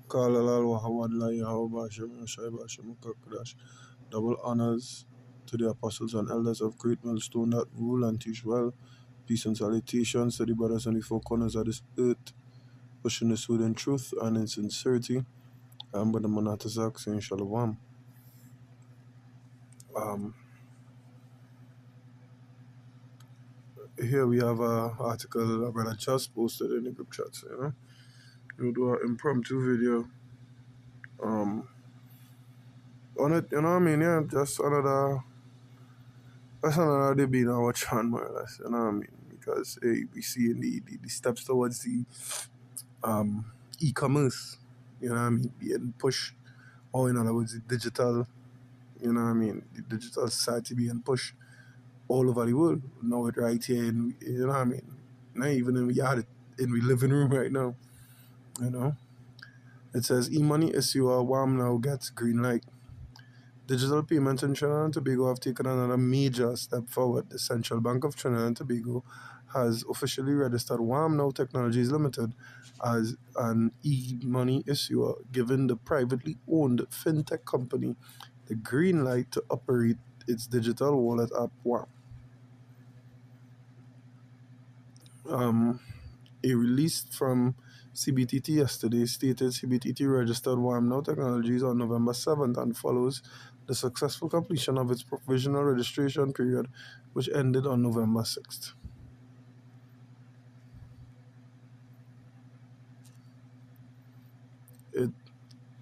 Kalalal Wahawadla Yahweh Shai Crash. Double honors to the apostles and elders of Great Millstone that rule and teach well. Peace and salutations to the brothers on the four corners of this earth, pushing the truth in truth and in sincerity. I'm Brother Manatazak saying Shalom. Here we have an article a brother just posted in the group chat. We'll do an impromptu video on it, you know what I mean? Yeah, just that's another debate I watch on more or less, you know what I mean? Because we see in the steps towards the e-commerce, you know what I mean, being pushed, or in other words, the digital, you know what I mean, the digital society being pushed all over the world. Now it right here, you know what I mean, not even in the yard, in the living room right now, you know. It says e-money issuer WAM now gets green light. Digital payments in Trinidad and Tobago have taken another major step forward. The Central Bank of Trinidad and Tobago has officially registered WAM Now Technologies Limited as an e-money issuer, giving the privately owned fintech company the green light to operate its digital wallet app WAM. A release from CBTT yesterday stated CBTT registered WAM Now Technologies on November 7th and follows the successful completion of its provisional registration period, which ended on November 6th. It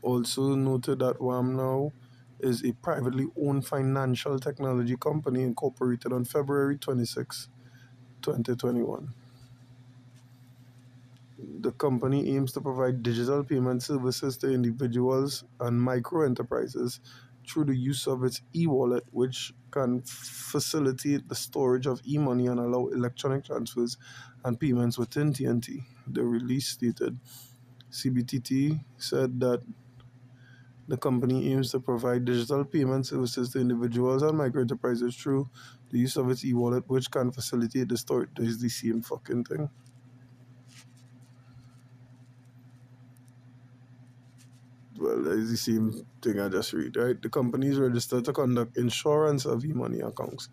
also noted that WAM Now is a privately owned financial technology company incorporated on February 26, 2021. The company aims to provide digital payment services to individuals and micro-enterprises through the use of its e-wallet, which can facilitate the storage of e-money and allow electronic transfers and payments within TNT. The release stated. CBTT said that the company aims to provide digital payment services to individuals and micro-enterprises through the use of its e-wallet, which can facilitate the storage. There's the same fucking thing. Well, it's the same thing I just read, right? The company is registered to conduct insurance of e-money accounts.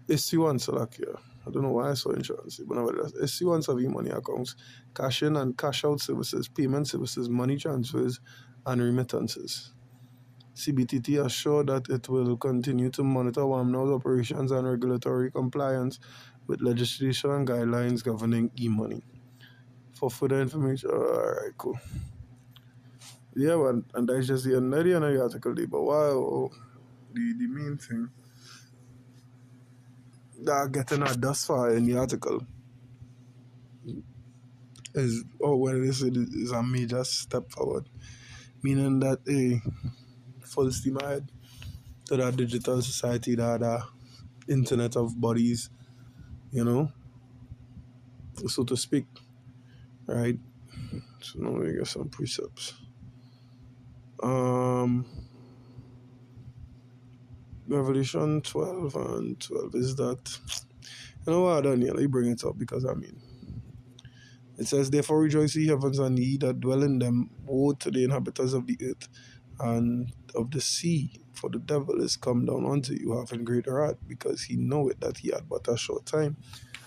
Issuance, like, yeah. I don't know why I saw insurance, but nevertheless, issuance of e-money accounts, cash in and cash out services, payment services, money transfers, and remittances. CBTT assured that it will continue to monitor WAM Now's operations and regulatory compliance with legislation and guidelines governing e-money. For further information, alright, cool. Yeah, man, and that's just the end of the article, but wow, the main thing that getting us thus far in the article is, is a major step forward, meaning that a full steam ahead to that digital society, that internet of bodies, you know, so to speak, right? So now we get some precepts. Revelation 12 and 12 is that, you know what, Daniel, you bring it up because I mean, it says, therefore rejoice ye heavens and ye that dwell in them, woe to the inhabitants of the earth and of the sea, for the devil is come down unto you, having great wrath, because he knoweth that he had but a short time.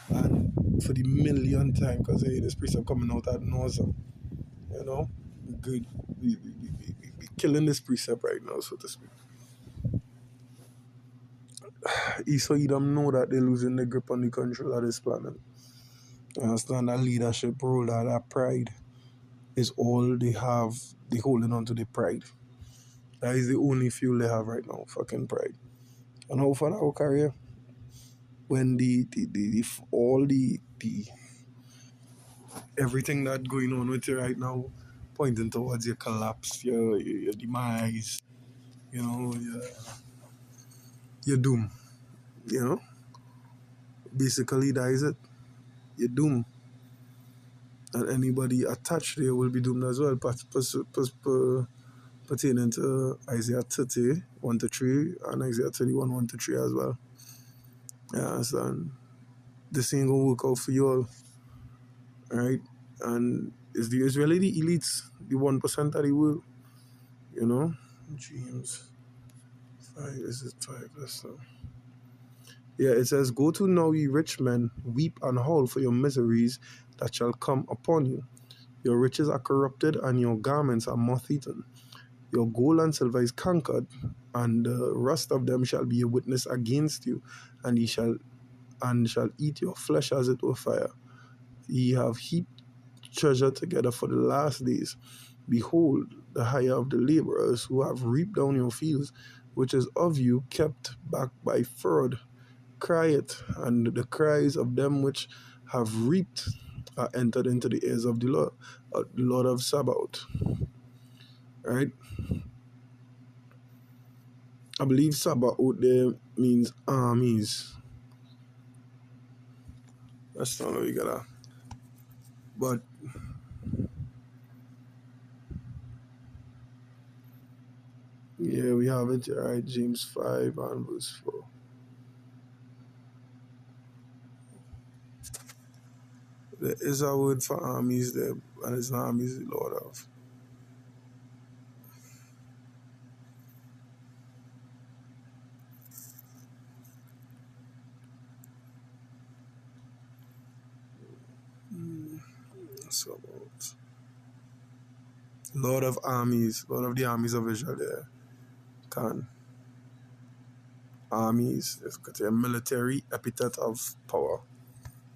And for the millionth time, because this precept coming out ad nauseam, you know, good, we killing this precept right now, so to speak. So you don't know that they're losing the grip on the control of this planet. You understand that leadership role, that pride is all they have. They holding on to the pride. That is the only fuel they have right now, fucking pride. And how far that will carry you? When all the everything that going on with you right now pointing towards your collapse, your demise, you know, your doom, you know? Basically that is it. You're doomed. And anybody attached there will be doomed as well, pertaining to Isaiah 30, 1 to 3, and Isaiah 31, 1 to 3 as well. You understand? This ain't gonna work out for you all. Right? And it's really the elites the 1% of the world, you know. James 5, is it 5? Let's know. Yeah, it says, "Go to now, ye rich men, weep and howl for your miseries that shall come upon you. Your riches are corrupted, and your garments are moth eaten. Your gold and silver is cankered, and the rust of them shall be a witness against you, and shall eat your flesh as it were fire. Ye have heaped treasure together for the last days. Behold, the hire of the laborers who have reaped down your fields, which is of you kept back by fraud, cry it, and the cries of them which have reaped are entered into the ears of the Lord of Sabaoth." Right? I believe Sabaoth there means armies. That's not what we gotta. But yeah, we have it right. James 5 and verse 4. There is a word for armies there, and it's not armies the Lord of. Sabaoth. Lord of armies, Lord of the armies of Israel there. Can. Armies, it's got a military epithet of power.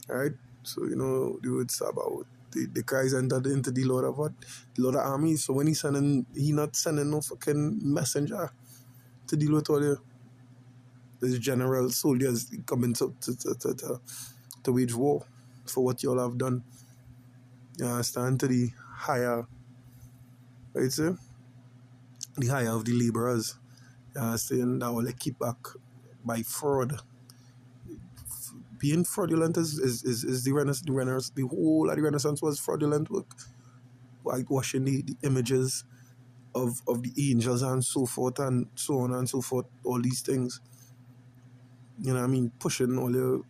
Right? So, the word Sabaoth. The cries entered into the Lord of what? The Lord of armies. So when he not sending no fucking messenger to deal with all the general soldiers coming to wage war for what y'all have done. You understand? To the higher, right, sir? The higher of the laborers. You understand? That will keep back by fraud. Being fraudulent is the whole of the Renaissance was fraudulent work. Whitewashing the images of the angels and so forth and so on and so forth, all these things. You know what I mean? Pushing all the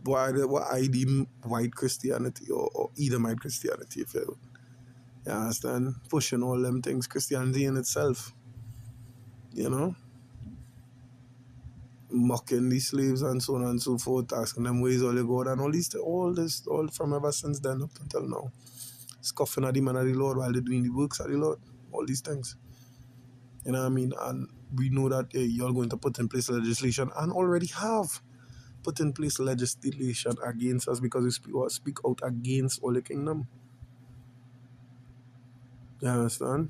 what I deem white Christianity or Edomite Christianity, if you understand? Pushing all them things, Christianity in itself, you know? Mocking the slaves and so on and so forth, asking them ways all the God and all from ever since then up until now. Scoffing at the man of the Lord while they're doing the works of the Lord. All these things. You know what I mean? And we know that you're going to put in place legislation and already have put in place legislation against us because we speak out against all the kingdom. You understand?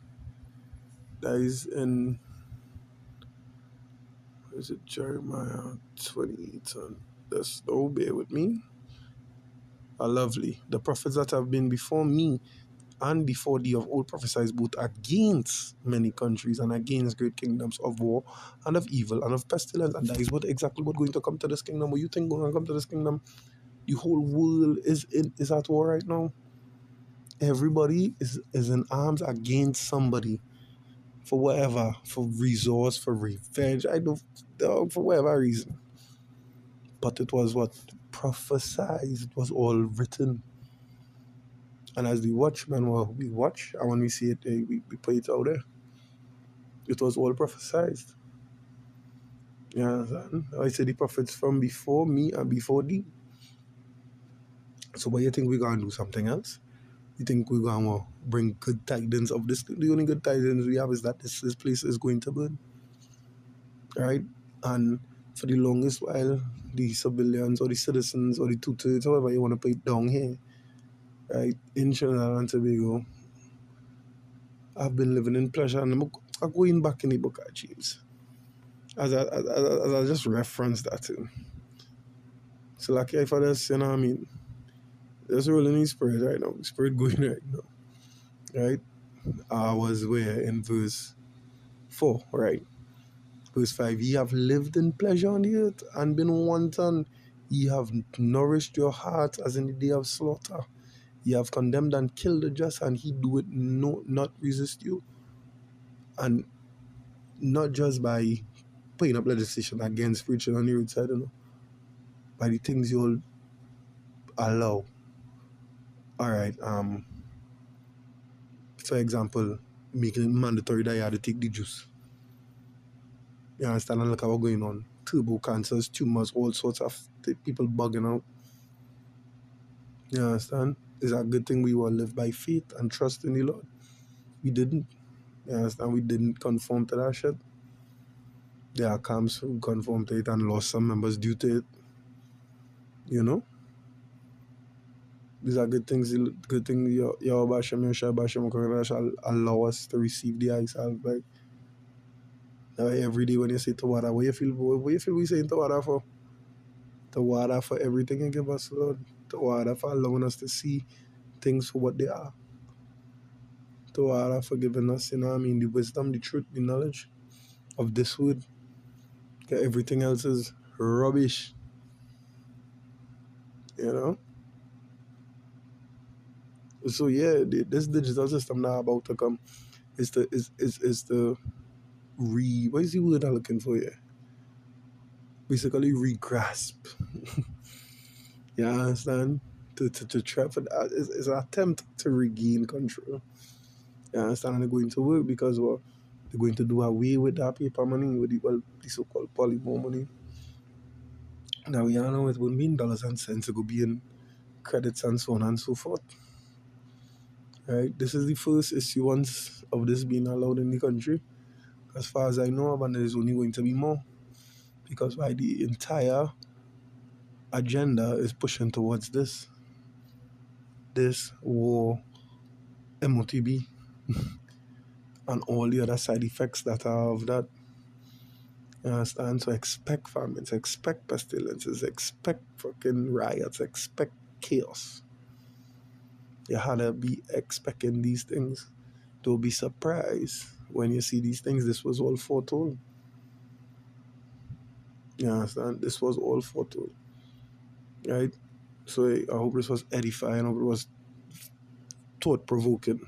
That is in, is it Jeremiah 28? And that's, oh, bear with me. Are lovely. The prophets that have been before me and before thee of old prophesies both against many countries and against great kingdoms of war and of evil and of pestilence. And that is exactly what going to come to this kingdom. What you think going to come to this kingdom? The whole world is at war right now. Everybody is in arms against somebody for whatever, for resource, for revenge. I don't, for whatever reason. But it was what prophesied. It was all written. And as the watchmen, we watch, and when we see it, we put it out there. It was all prophesied. You understand? I say the prophets from before me and before thee. So, what you think we're going to do something else? You think we're going to bring good tidings of this? The only good tidings we have is that this place is going to burn. Right? And for the longest while, the civilians or the citizens or the two-thirds, however you want to put it down here, right, in Trinidad and Tobago, I've been living in pleasure. And I'm going back in the book of James. As I just referenced that thing. So like if I just, you know what I mean, just rolling in spirit right now, spirit going right now. Right? I was where in verse 4, right? Verse 5, ye have lived in pleasure on the earth and been wanton. Ye have nourished your heart as in the day of slaughter. Ye have condemned and killed the just, and he do it not resist you. And not just by putting up legislation against preaching on the roadside, by the things you'll allow. All right, For example, making it mandatory that you had to take the juice. You understand? And look at what's going on. Turbo cancers, tumors, all sorts of people bugging out. You understand? It's a good thing we will live by faith and trust in the Lord. We didn't. You understand? We didn't conform to that shit. There are camps who conformed to it and lost some members due to it. You know? These are good things. Good thing your Bashem, your Shai Bashem, shall allow us to receive the ice like every day when you say Tawada, what you feel we saying Tawada for? Tawada for everything you give us, Lord. Tawada for allowing us to see things for what they are. Tawada for giving us, the wisdom, the truth, the knowledge of this word. Everything else is rubbish. You know? So yeah, this digital system now about to come is the what is the word I'm looking for here? Basically re-grasp. You understand? To try for that is an attempt to regain control. You understand? And they're going to work because well, they're going to do away with that paper money, with the so-called polymer money. Now we all know it won't be in dollars and cents, it will be in credits and so on and so forth. Right? This is the first issuance of this being allowed in the country. As far as I know of, and there's only going to be more. Because why the entire agenda is pushing towards this war, MOTB, and all the other side effects that are of that. You understand? So expect famines, expect pestilences, expect fucking riots, expect chaos. You had to be expecting these things. Don't be surprised when you see these things. This was all foretold. You understand? This was all foretold. Right? So I hope this was edifying. I hope it was thought provoking.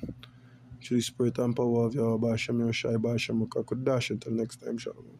Through the spirit and power of your Bashem, your Shai Bashem, Until next time, Shalom.